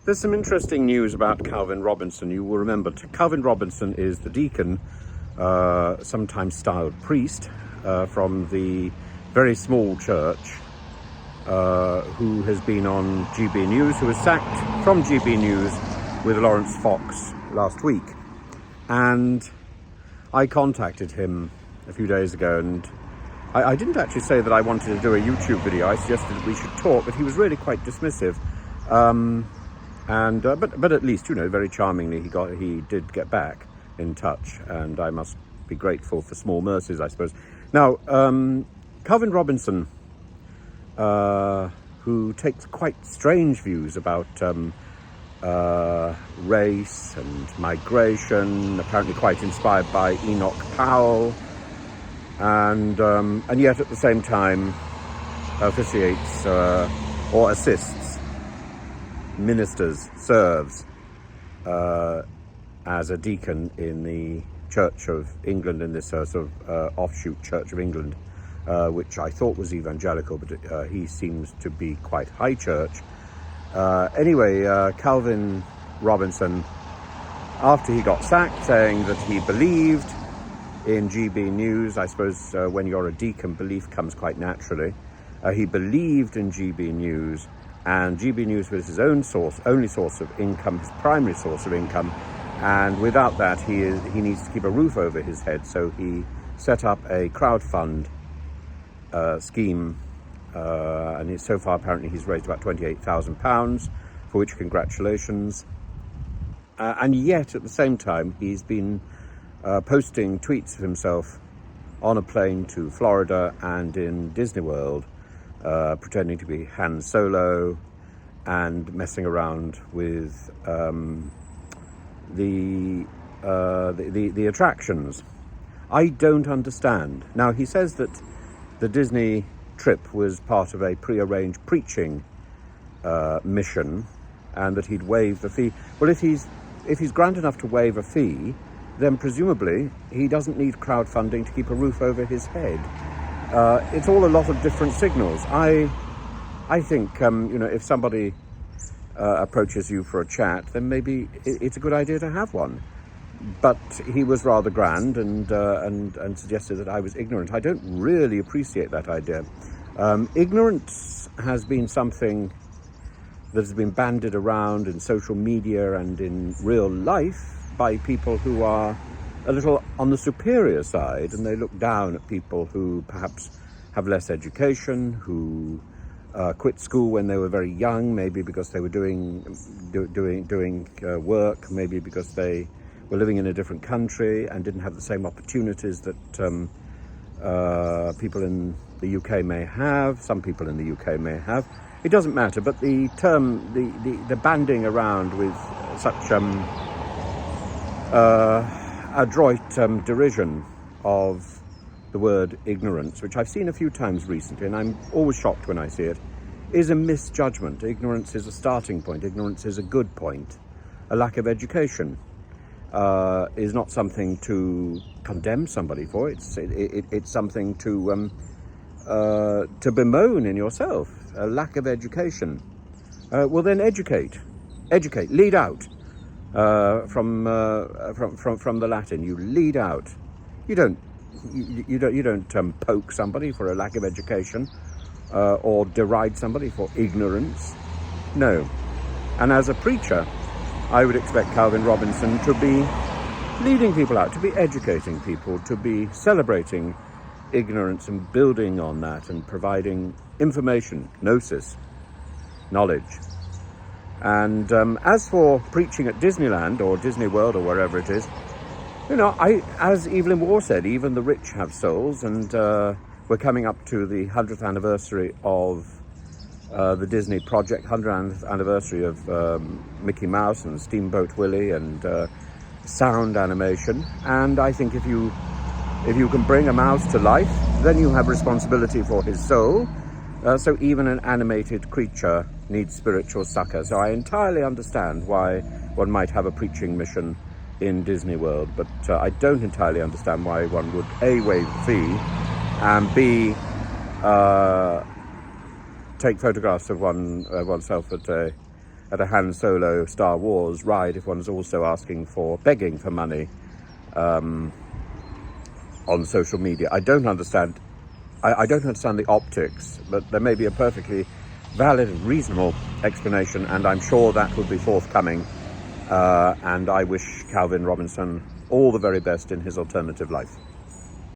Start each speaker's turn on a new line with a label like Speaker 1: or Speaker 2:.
Speaker 1: There's some interesting news about Calvin Robinson. You will remember Calvin Robinson is the deacon, sometimes styled priest, from the very small church, who has been on GBNews, who was sacked from GBNews with Lawrence Fox last week. And I contacted him a few days ago, and I didn't actually say that I wanted to do a YouTube video. I suggested that we should talk, but he was really quite dismissive. But at least, very charmingly, he did get back in touch, and I must be grateful for small mercies, I suppose. Now, Calvin Robinson, who takes quite strange views about race and migration, apparently quite inspired by Enoch Powell, and yet at the same time officiates or assists, ministers, serves as a deacon in the Church of England, in this sort of offshoot Church of England, which I thought was evangelical, but he seems to be quite high church. Anyway, Calvin Robinson, after he got sacked, saying that he believed in GBNews. I suppose when you're a deacon, belief comes quite naturally. He believed in GBNews, and GBNews was his only source of income, his primary source of income. And without that, he needs to keep a roof over his head. So he set up a crowdfund scheme, and so far apparently he's raised about £28,000, for which congratulations. And yet at the same time, he's been posting tweets of himself on a plane to Florida and in Disney World, pretending to be Han Solo and messing around with the attractions. I don't understand. Now, he says that the Disney trip was part of a pre-arranged preaching mission, and that he'd waive the fee. Well, if he's grand enough to waive a fee, then presumably he doesn't need crowdfunding to keep a roof over his head. It's all a lot of different signals. I think if somebody approaches you for a chat, then maybe it's a good idea to have one. But he was rather grand and suggested that I was ignorant. I don't really appreciate that idea. Ignorance has been something that has been bandied around in social media and in real life by people who are a little on the superior side, and they look down at people who perhaps have less education, who quit school when they were very young, maybe because they were doing work, maybe because they were living in a different country and didn't have the same opportunities that people in the UK may have, some people in the UK may have. It doesn't matter, but the term, the banding around with such adroit derision of the word ignorance, which I've seen a few times recently, and I'm always shocked when I see it, is a misjudgment. Ignorance is a starting point. Ignorance is a good point. A lack of education is not something to condemn somebody for. It's something to bemoan in yourself. A lack of education. Well, then educate, lead out. From the Latin, you lead out. You don't poke somebody for a lack of education, or deride somebody for ignorance. No. And as a preacher, I would expect Calvin Robinson to be leading people out, to be educating people, to be celebrating ignorance and building on that and providing information, gnosis, knowledge. And as for preaching at Disneyland or Disney World or wherever it is, as Evelyn Waugh said, even the rich have souls, and we're coming up to the 100th anniversary of the Disney project, 100th anniversary of Mickey Mouse and Steamboat Willie and sound animation. And I think if you can bring a mouse to life, then you have responsibility for his soul. So even an animated creature needs spiritual succour. So I entirely understand why one might have a preaching mission in Disney World, but I don't entirely understand why one would A, waive the fee, and B, take photographs of oneself at at a Han Solo Star Wars ride if one's also begging for money on social media. I don't understand the optics, but there may be a perfectly valid and reasonable explanation, and I'm sure that will be forthcoming. And I wish Calvin Robinson all the very best in his alternative life.